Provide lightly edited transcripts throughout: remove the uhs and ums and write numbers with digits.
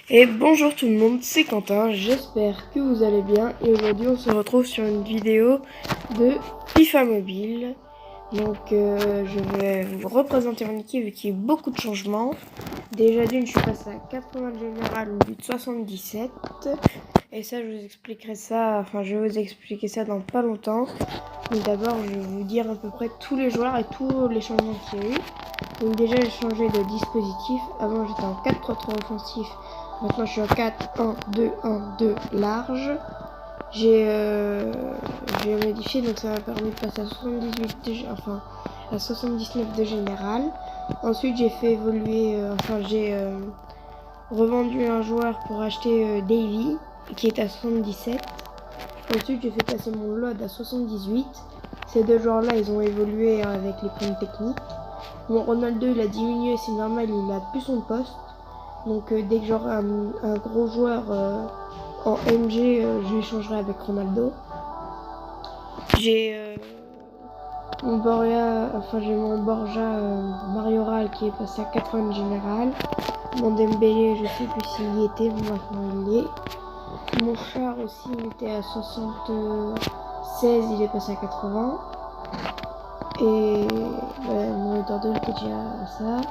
Et bonjour tout le monde, c'est Quentin, j'espère que vous allez bien et aujourd'hui on se retrouve sur une vidéo de FIFA Mobile. Donc je vais vous représenter mon équipe vu qu'il y a eu beaucoup de changements. Déjà d'une, je suis passé à 80 de général au lieu de 77. Et ça je vous expliquerai ça, je vais vous expliquer ça dans pas longtemps. Mais d'abord je vais vous dire à peu près tous les joueurs et tous les changements qu'il y a eu. Donc déjà j'ai changé de dispositif, avant j'étais en 4-3-3 offensif. Maintenant je suis en 4-1-2-1-2 large. J'ai modifié, donc ça m'a permis de passer à 79 de général. Ensuite j'ai fait évoluer, j'ai revendu un joueur pour acheter Davy qui est à 77. Ensuite j'ai fait passer mon load à 78. Ces deux joueurs là ils ont évolué avec les primes techniques. Mon Ronaldo il a diminué, c'est normal, il a plus son poste. Donc dès que j'aurai un gros joueur en MG, je l'échangerai avec Ronaldo. J'ai mon Borja Marioral qui est passé à 80 général. Mon Dembélé, je sais plus s'il y était, mais maintenant il est. Mon Char aussi, il était à 76, il est passé à 80. Et mon Edward qui est déjà à ça.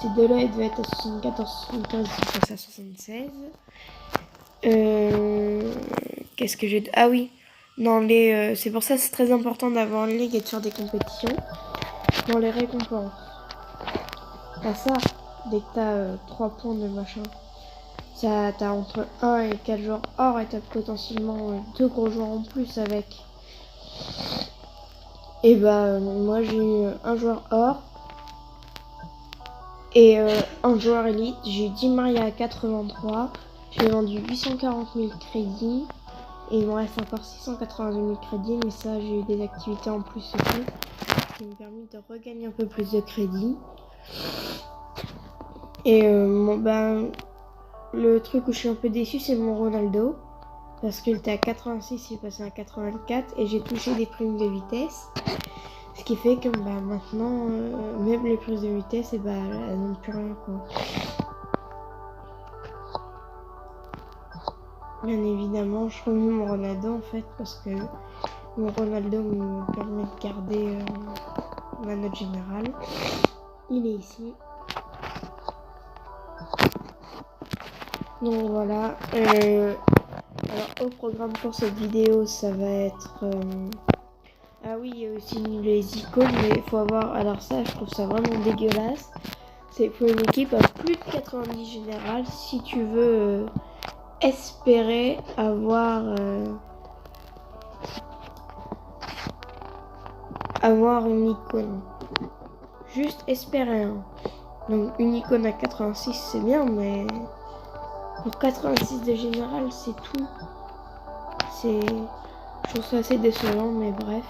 Ces deux-là, ils devaient être à 74, 75, ils sont passés à 76. Qu'est-ce que j'ai... Ah oui, c'est pour ça que c'est très important d'avoir une ligue et de faire des compétitions. Dans les récompenses. T'as ça, dès que t'as 3 points de machin. Ça, t'as entre 1 et 4 joueurs or et t'as potentiellement 2 gros joueurs en plus avec. Et moi j'ai eu un joueur or et un joueur élite. J'ai eu Di Maria à 83. J'ai vendu 840 000 crédits. Et il me reste encore 682 000 crédits. Mais ça, j'ai eu des activités en plus aussi qui m'ont permis de regagner un peu plus de crédits. Et le truc où je suis un peu déçu, c'est mon Ronaldo. Parce qu'il était à 86, il est passé à 84. Et j'ai touché des primes de vitesse. Ce qui fait que maintenant, même les prises de vitesse, elles n'ont plus rien quoi. Bien évidemment, je remets mon Ronaldo en fait parce que mon Ronaldo me permet de garder ma note générale. Il est ici. Donc voilà. Alors au programme pour cette vidéo, ça va être... Ah oui, il y a aussi les icônes, mais il faut avoir... Alors ça, je trouve ça vraiment dégueulasse. C'est pour une équipe à plus de 90 général si tu veux... espérer avoir une icône. Juste espérer. Donc une icône à 86 c'est bien, mais pour 86 de général c'est tout. Je trouve ça assez décevant, mais bref.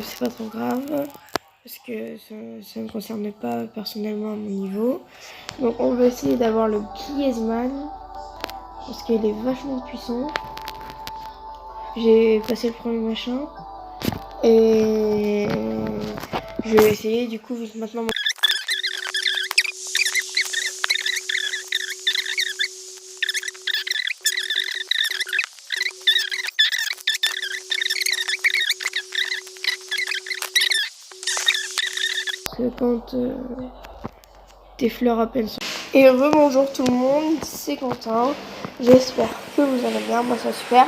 C'est pas trop grave parce que ça ne concerne pas personnellement à mon niveau. Donc on va essayer d'avoir le Griezmann parce qu'il est vachement puissant. J'ai passé le premier machin et je vais essayer du coup vu que maintenant quand tes fleurs à peine sont... Et rebonjour tout le monde, c'est Quentin. J'espère que vous allez bien, moi ça super.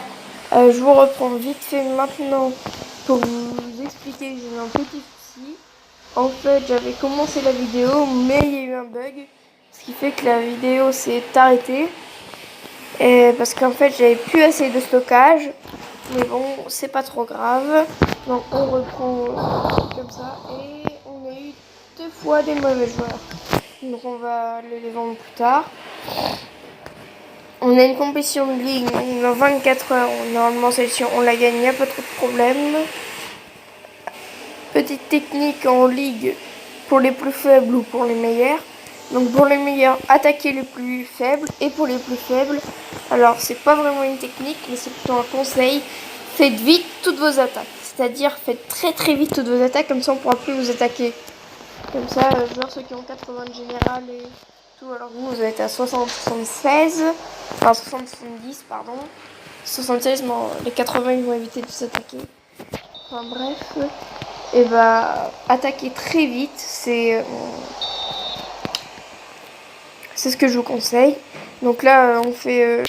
Je vous reprends vite fait maintenant pour vous expliquer que j'ai eu un petit souci. En fait, j'avais commencé la vidéo, mais il y a eu un bug, ce qui fait que la vidéo s'est arrêtée. Et parce qu'en fait, j'avais plus assez de stockage. Mais bon, c'est pas trop grave. Donc on reprend comme ça. Et on a eu 2 fois des mauvais joueurs. Donc on va les vendre plus tard. On a une compétition de ligue dans 24 heures. Normalement celle-ci on la gagne, il n'y a pas trop de problème. Petite technique en ligue pour les plus faibles ou pour les meilleurs. Donc pour les meilleurs, attaquez les plus faibles. Et pour les plus faibles, alors c'est pas vraiment une technique, mais c'est plutôt un conseil. Faites vite toutes vos attaques. C'est-à-dire faites très très vite toutes vos attaques, comme ça on pourra plus vous attaquer. Comme ça, genre ceux qui ont 80 de général et tout, alors vous êtes à 76, enfin 70 pardon. 76, mais les 80 ils vont éviter de s'attaquer. Enfin bref, et bah attaquer très vite, c'est ce que je vous conseille. Donc là on fait